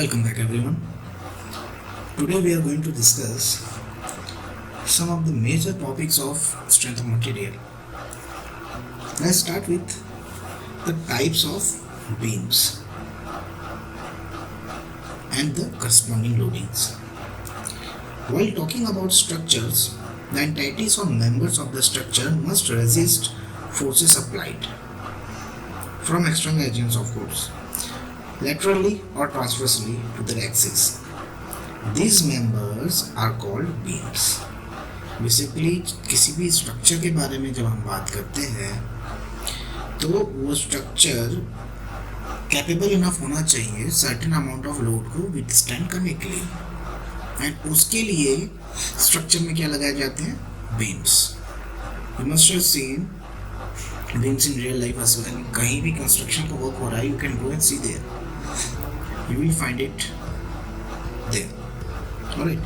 Welcome back, everyone. Today we are going to discuss some of the major topics of strength of material. Let's start with the types of beams and the corresponding loadings. While talking about structures, the entities or members of the structure must resist forces applied from external agents, of course, laterally or transversely to their axis. These members are called beams. Basically किसी भी structure के बारे में जब हम बात करते हैं तो वो स्ट्रक्चर कैपेबल इनफ होना चाहिए सर्टेन अमाउंट ऑफ लोड को विथस्टैंड करने के लिए, एंड उसके लिए स्ट्रक्चर में क्या लगाए जाते हैं? Beams. You must have seen beams in real life as well. कहीं भी कंस्ट्रक्शन का वर्क हो रहा है, you can go and see there, you will find it there. Alright.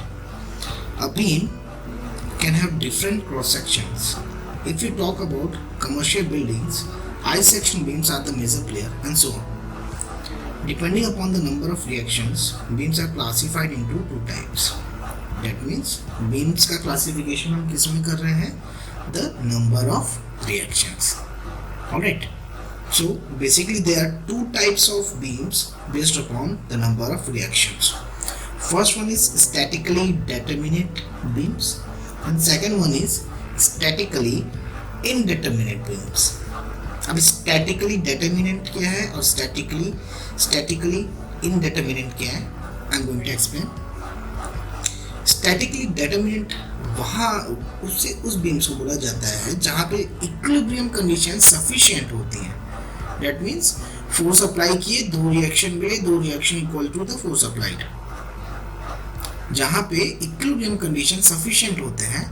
A beam can have different cross sections. If we talk about commercial buildings, I section beams are the major player, and so on. Depending upon the number of reactions, beams are classified into two types. That means beams का classification हम किस में कर रहे हैं? The number of reactions. Alright. So basically there are two types of beams based upon the number of reactions. First one is statically determinate beams and second one is statically indeterminate beams. अब statically determinate क्या है और statically indeterminate क्या है? I'm going to explain. Statically determinate वहाँ उस beams को बोला जाता है जहाँ पे equilibrium conditions sufficient होती हैं. That means फोर्स अप्लाई किए, दो रिएक्शन मिले, दो reaction equal to the force applied. जहां पे इक्विलिब्रियम कंडीशन सफिशिएंट होते हैं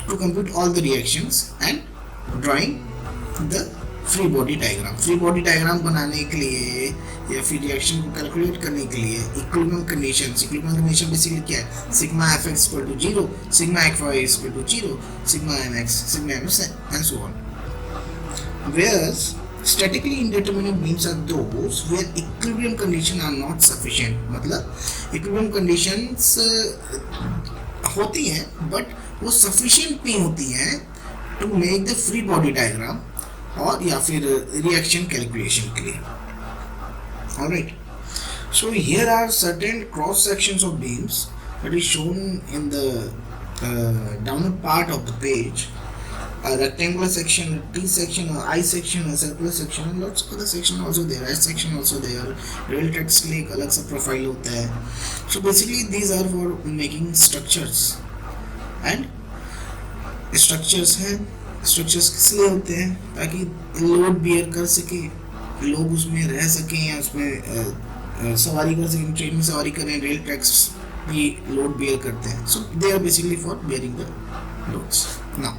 to complete all the reactions and drawing the free body diagram. Free body diagram बनाने के लिए या फिर रिएक्शन को कैलकुलेट करने के लिए इक्विलिब्रियम कंडीशन बेसिकली क्या है? Sigma F X equal to 0, sigma X Y equal to 0, sigma M X, sigma M S and so on. Whereas statically indeterminate beams are those where equilibrium conditions are not sufficient. मतलब equilibrium conditions होती हैं but वो sufficient नहीं होती हैं to make the free body diagram और या फिर reaction calculation के लिए. Alright. So here are certain cross sections of beams that is shown in the downward part of the page. A rectangular section, a T section, a I section, a circular section, and lots of other section also there. S section also there. Rail tracks के लिए एक अलग सा profile होता है. So basically these are for making structures. And structures हैं. Structures किस लिए होते हैं? ताकि लोड बियर कर सके, लोग उसमें रह सकें या उसमें सवारी कर सकें. ट्रेन में सवारी करें, रेल ट्रैक्स भी लोड बियर करते हैं. So they are basically for bearing the loads. Now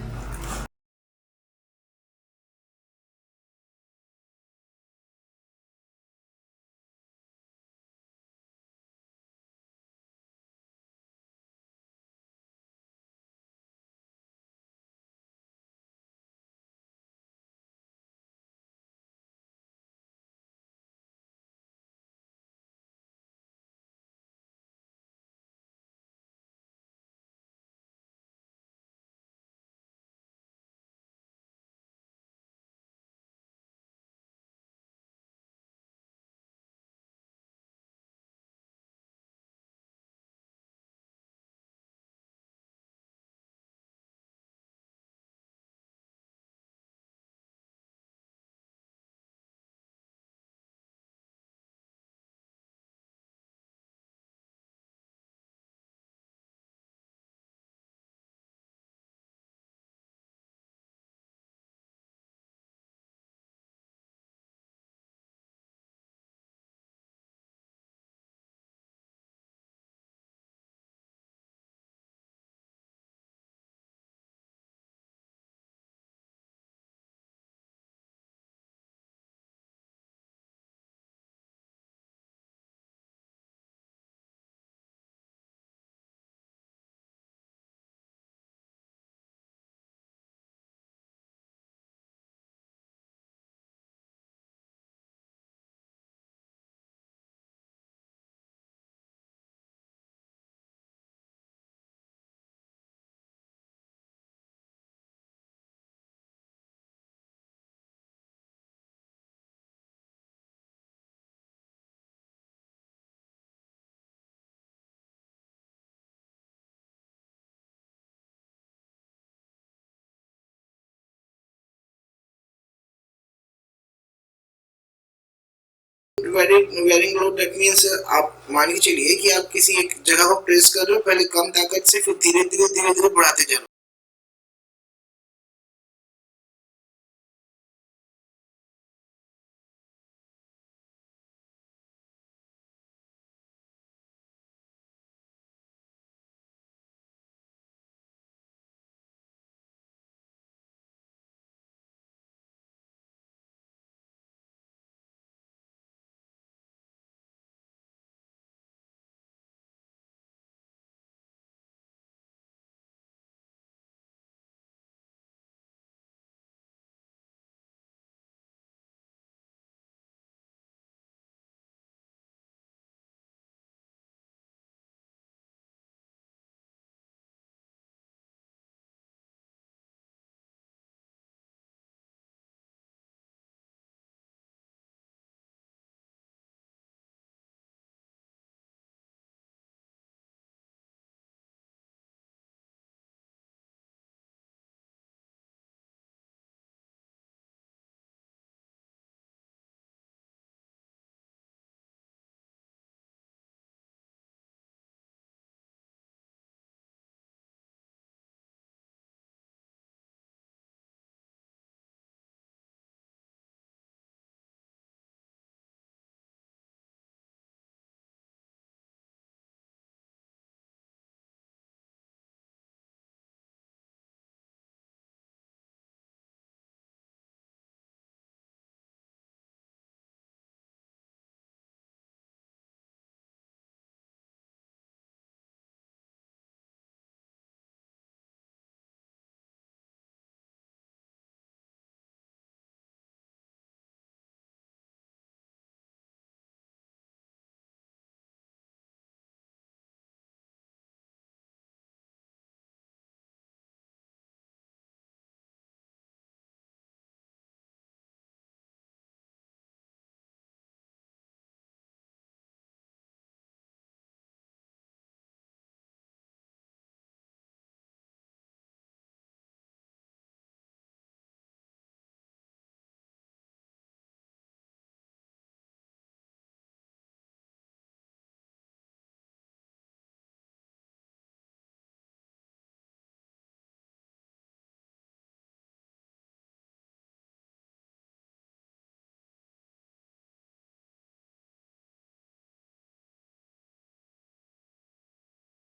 bearing load that means आप मान के चलिए कि आप किसी एक जगह को प्रेस कर रहे हो, पहले कम ताकत से, फिर धीरे धीरे बढ़ाते जा रहे हो।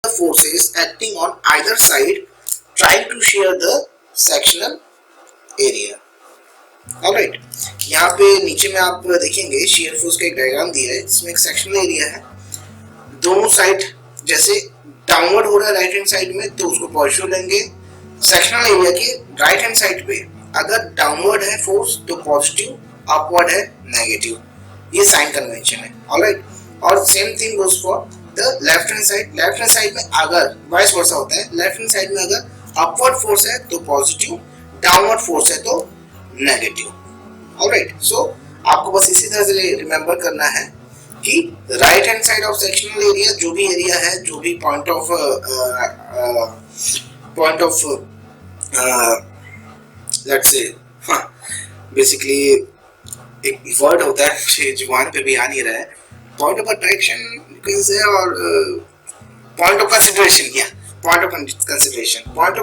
The forces acting on either side trying to shear the sectional area. Alright, यहाँ पे नीचे में आप देखेंगे शेयर फोर्स का एक डायग्राम दिया है, इसमें एक सेक्शनल एरिया है। दोनों साइड जैसे डाउनवर्ड हो रहा है राइट हैंड साइड में तो उसको पॉजिटिव लेंगे। सेक्शनल एरिया के राइट हैंड साइड पे अगर डाउनवर्ड है फोर्स तो पॉजिटिव, अपवर्ड है नेगेटिव। ये साइन कन्वेंशन है। ऑलराइट, और same thing goes for the left hand side. Left hand side में अगर वाइस वर्सा होता है, लेफ्ट हैंड साइड में अगर अपवर्ड फोर्स है तो पॉजिटिव, डाउनवर्ड फोर्स है तो नेगेटिव। ऑलराइट, सो आपको बस इसी तरह से रिमेंबर करना है कि right hand side of sectional area जो भी एरिया है, जो भी point of let's say basically एक वर्ड होता है जुबान पे भी आ नहीं रहा है, पॉइंट ऑफ अट्रैक्शन से, और पॉइंट ऑफ कंसिडरेशन, या पॉइंट ऑफ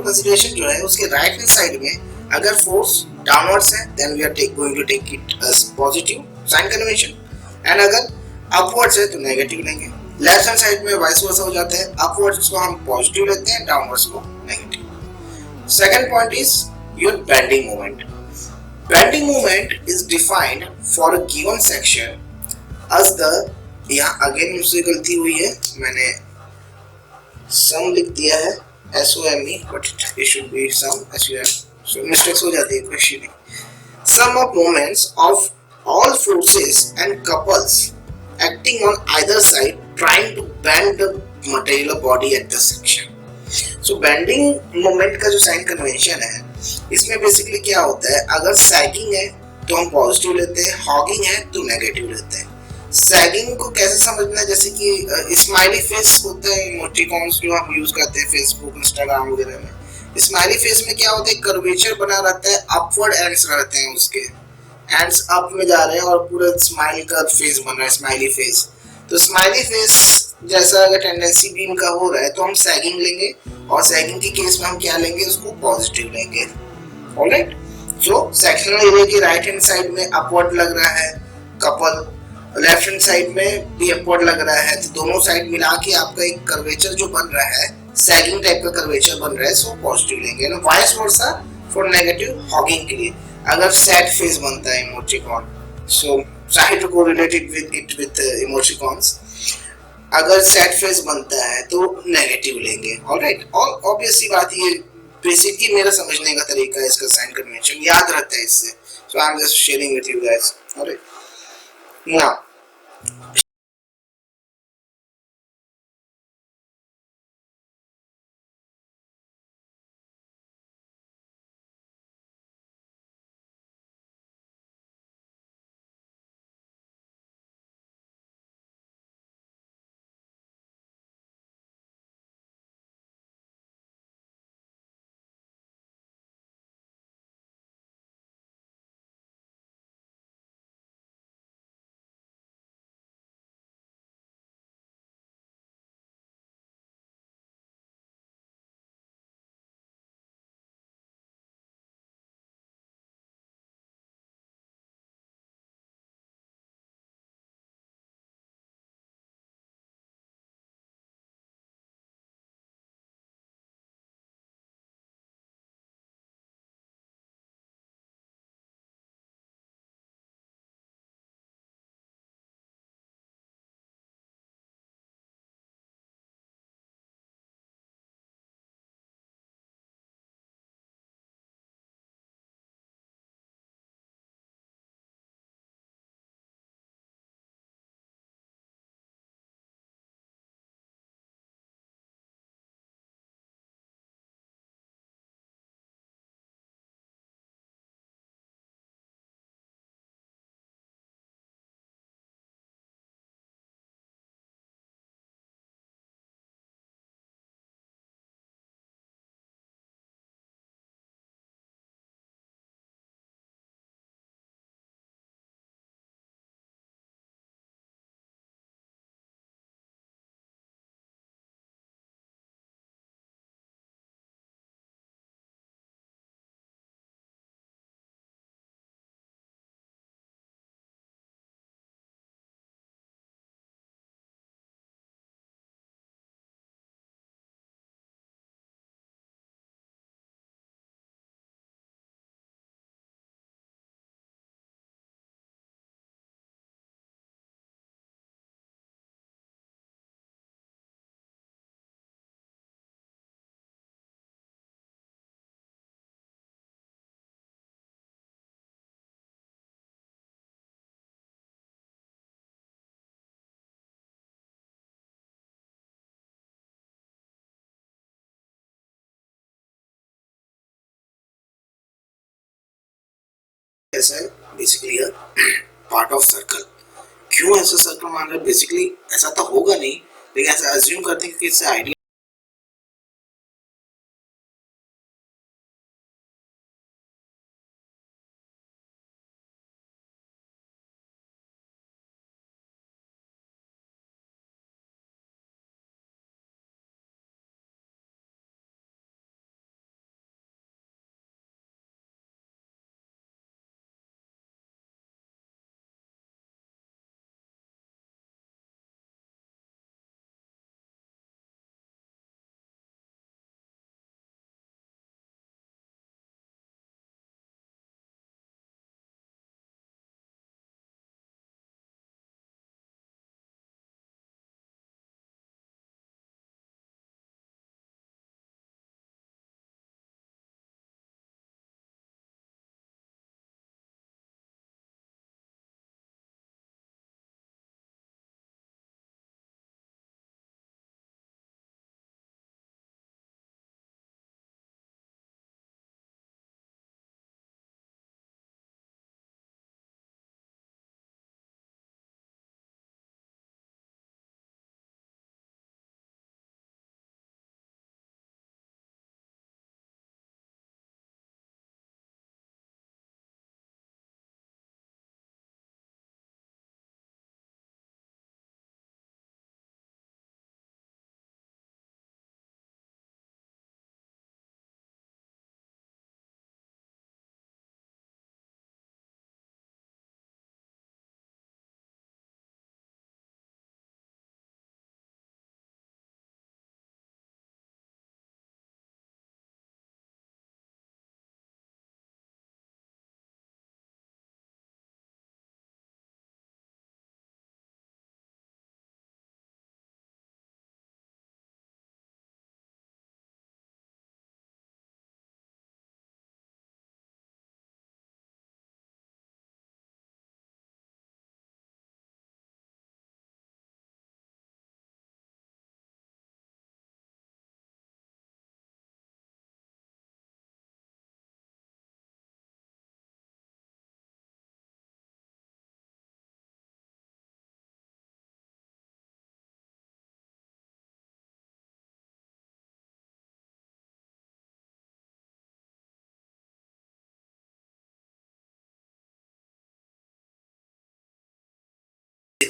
कंसिडरेशन जो है उसके राइट हैंड साइड में अगर फोर्स डाउनवर्ड्स है then we are going to take it as positive sign convention, and अगर अपवर्ड्स है तो नेगेटिव लेंगे। लेफ्ट हैंड साइड में वाइस वर्सा हो जाता है, अपवर्ड्स को हम पॉजिटिव लेते हैं, डाउनवर्ड्स को negative. Second point is your bending moment. Bending moment is defined for a given section as the, यहाँ अगेन मुझसे गलती हुई है, मैंने सम लिख दिया है SOME but it should be sum SUM, so mistakes हो जाती है, क्वेश्चन नहीं। Some of moments of all forces and couples acting on either side trying to bend the material body at the section. So bending moment का जो sign convention है इसमें basically क्या होता है, अगर सैगिंग है तो हम पॉजिटिव लेते हैं, हॉगिंग है तो नेगेटिव लेते हैं। सैगिंग को कैसे समझना है, जैसे कि स्माइली फेस होता है, इमोटिकॉन्स जो हम यूज करते हैं फेसबुक इंस्टाग्राम वगैरह में, स्माइली फेस में क्या होता है, कर्वेचर बना रहता है, अपवर्ड एंड्स रहते हैं उसके, हैंड्स अप में जा रहे हैं और पूरा स्माइल का फेस बन रहा है, स्माइली फेस। तो स्माइली फेस जैसा अगर टेंडेंसी भी इनका हो रहा है तो हम सैगिंग लेंगे, और सैगिंग के केस में हम क्या लेंगे, उसको पॉजिटिव लेंगे। ऑलराइट, सो सेक्शनल एरिया की राइट हैंड साइड में अपवर्ड लग रहा है कपल, लेफ्ट हैंड साइड में भी अपवर्ड लग रहा है, तो दोनों साइड मिला के आपका एक कर्वेचर जो बन रहा है, सैगिंग टाइप का कर्वेचर बन रहा है, सो पॉजिटिव लेंगे ना। Vice versa for negative hogging के लिए अगर सैड फेस बनता है emoticon, so try to correlate it with emoticons. अगर सैड फेस बनता है तो नेगेटिव लेंगे। ऑलराइट, और ऑब्वियस सी बात, ये बेसिक ही मेरा समझने का तरीका है, इसका साइन कन्वेंशन याद रहता है इससे। So I am just sharing with you guys. Alright, now ऐसा है बेसिकली पार्ट ऑफ सर्कल। क्यों ऐसा सर्कल मान रहे हैं, बेसिकली ऐसा तो होगा नहीं, लेकिन ऐसा अज्यूम करते हैं कि इससे idea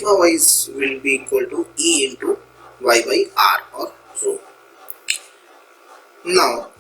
sigma y will be equal to E into y by r or rho. Now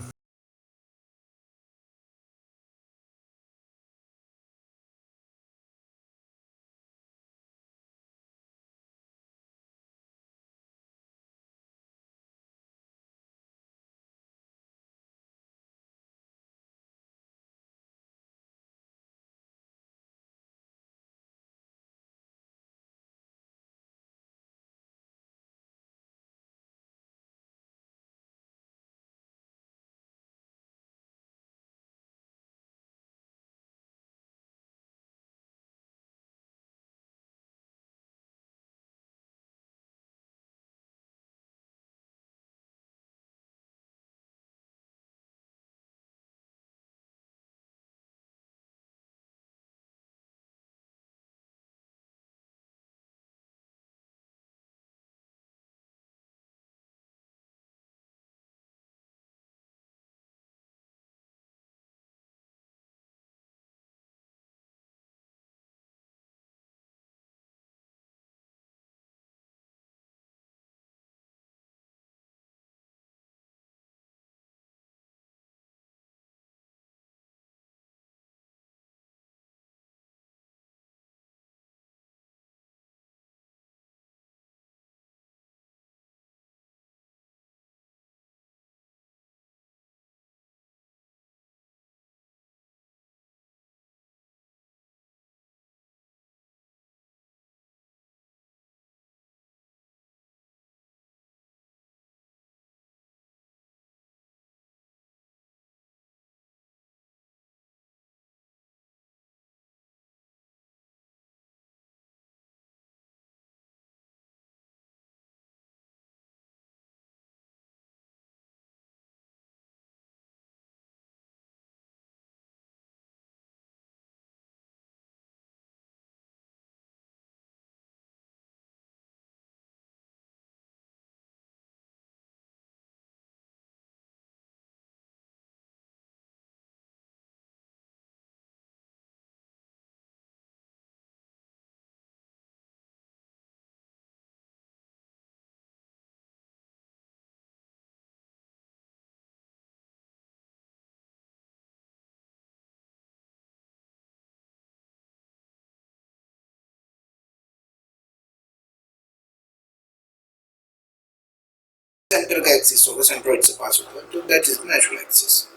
center का axis होगा, centroid से pass होगा, तो that is natural axis.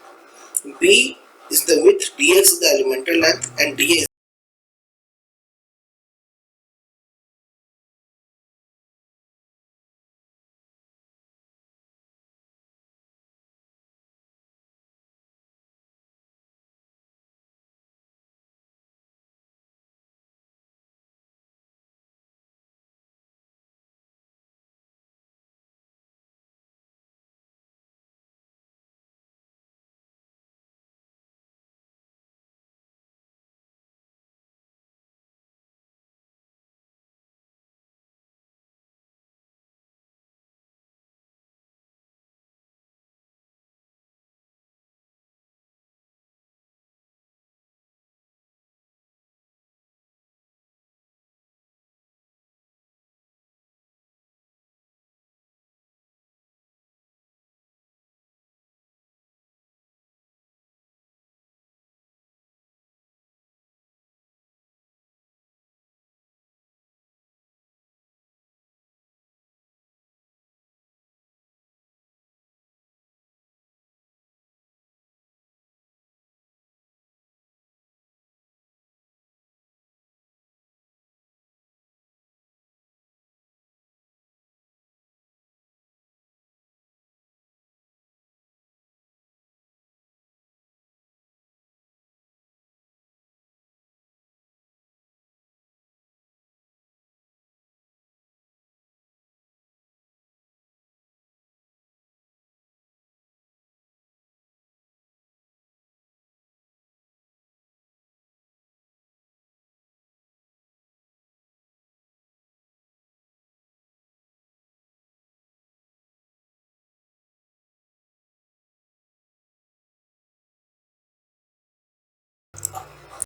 B is the width, dx is the elemental length and dA